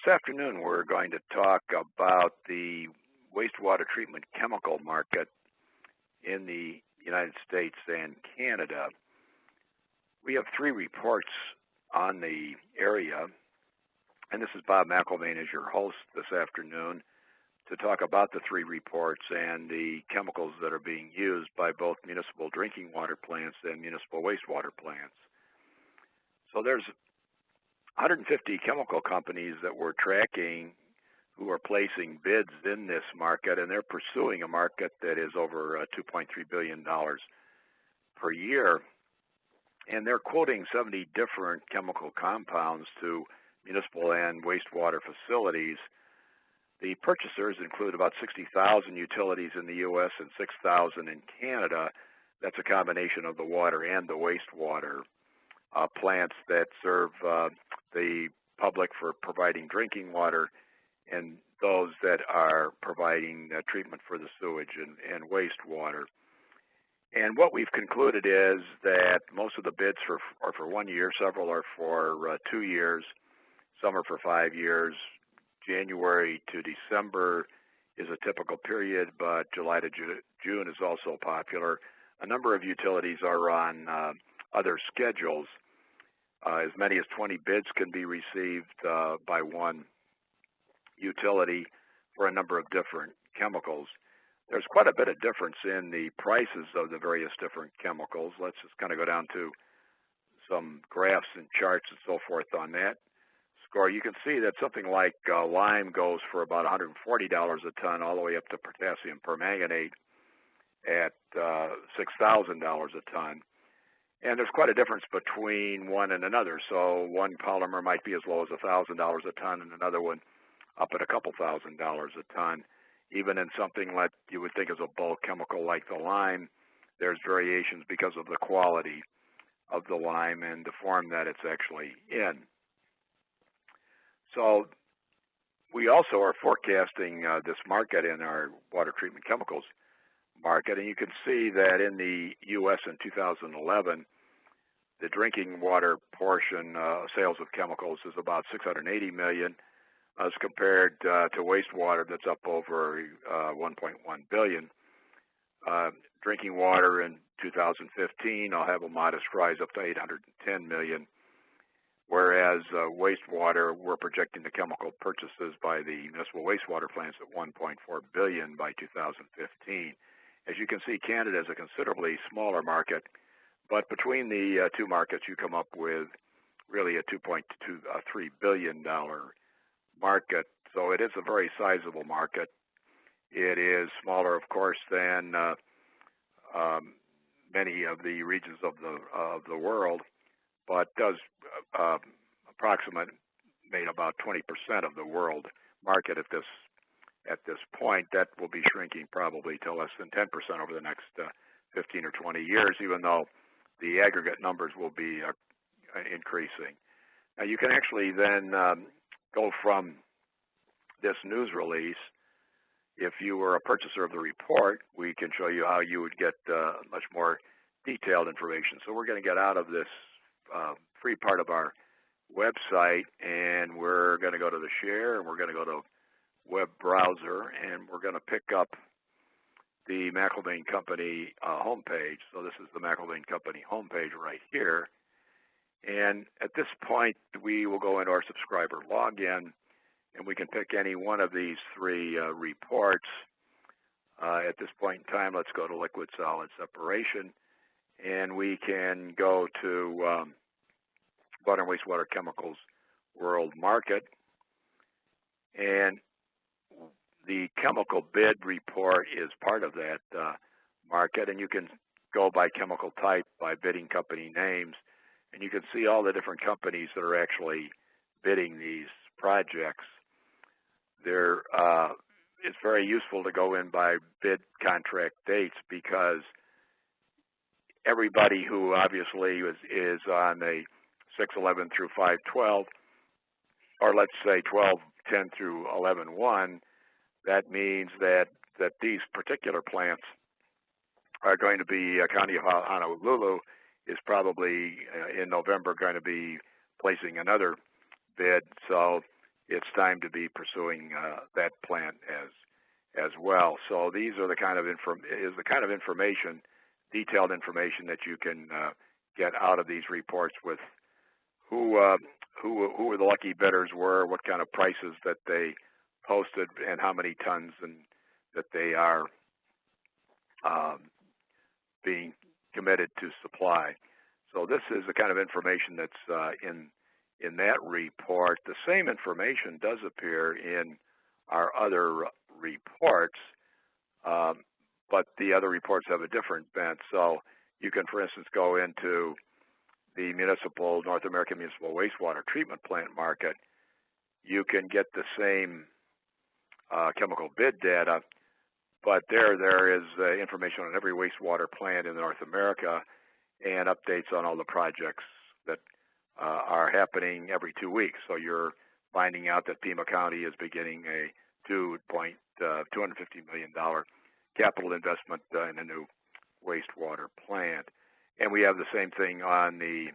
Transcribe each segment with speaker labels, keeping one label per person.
Speaker 1: This afternoon we're going to talk about the wastewater treatment chemical market in the United States and Canada. We have three reports on the area, and this is Bob Mcilvaine as your host this afternoon to talk about the three reports and the chemicals that are being used by both municipal drinking water plants and municipal wastewater plants. So there's 150 chemical companies that we're tracking who are placing bids in this market, and they're pursuing a market that is over $2.3 billion per year. And they're quoting 70 different chemical compounds to municipal and wastewater facilities. The purchasers include about 60,000 utilities in the U.S. and 6,000 in Canada. That's a combination of the water and the wastewater plants that serve the public for providing drinking water, and those that are providing treatment for the sewage and wastewater. And what we've concluded is that most of the bids are for 1 year, several are for 2 years, some are for 5 years. January to December is a typical period, but July to June is also popular. A number of utilities are on other schedules. As many as 20 bids can be received by one utility for a number of different chemicals. There's quite a bit of difference in the prices of the various different chemicals. Let's just kind of go down to some graphs and charts and so forth on that score. You can see that something like lime goes for about $140 a ton, all the way up to potassium permanganate at $6,000 a ton. And there's quite a difference between one and another. So one polymer might be as low as $1,000 a ton, and another one up at a couple $1,000 a ton. Even in something like you would think is a bulk chemical like the lime, there's variations because of the quality of the lime and the form that it's actually in. So we also are forecasting this market in our water treatment chemicals market, and you can see that in the U.S. in 2011, the drinking water portion sales of chemicals is about $680 million, as compared to wastewater that's up over $1.1 billion. Drinking water in 2015, I'll have a modest rise up to $810 million, whereas wastewater, we're projecting the chemical purchases by the municipal wastewater plants at $1.4 billion by 2015. As you can see, Canada is a considerably smaller market, but between the two markets, you come up with really a $2.3 billion market. So it is a very sizable market. It is smaller, of course, than many of the regions of the world, but does approximate about 20% of the world market at this point. That will be shrinking probably to less than 10% over the next 15 or 20 years, even though the aggregate numbers will be increasing. Now, you can actually then go from this news release. If you were a purchaser of the report, we can show you how you would get much more detailed information. So we're going to get out of this free part of our website, and we're going to go to the share, and we're going to go to web browser, and we're going to pick up the Mcilvaine Company homepage. So this is the Mcilvaine Company homepage right here. And at this point, we will go into our subscriber login, and we can pick any one of these three reports. At this point in time, let's go to liquid solid separation, and we can go to water and wastewater chemicals world market. And the chemical bid report is part of that market, and you can go by chemical type, by bidding company names, and you can see all the different companies that are actually bidding these projects. It's very useful to go in by bid contract dates, because everybody who obviously is on a 6/11 through 5/12, or let's say 12/10 through 11/1, that means that these particular plants are going to be, County of Honolulu is probably in November going to be placing another bid. So it's time to be pursuing that plant as well. So these are the kind of information, detailed information that you can get out of these reports with who were the lucky bidders were, what kind of prices that they posted, and how many tons and that they are being committed to supply. So this is the kind of information that's in that report. The same information does appear in our other reports, but the other reports have a different bent. So you can, for instance, go into the North American Municipal Wastewater Treatment Plant market. You can get the same chemical bid data, but there is information on every wastewater plant in North America and updates on all the projects that are happening every 2 weeks. So you're finding out that Pima County is beginning a $250 million capital investment in a new wastewater plant. And we have the same thing on the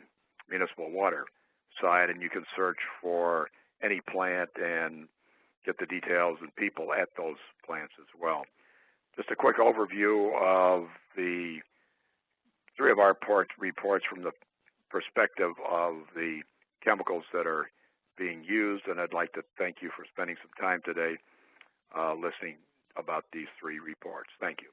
Speaker 1: municipal water side, and you can search for any plant and get the details and people at those plants as well. Just a quick overview of the three of our reports from the perspective of the chemicals that are being used, and I'd like to thank you for spending some time today listening about these three reports. Thank you.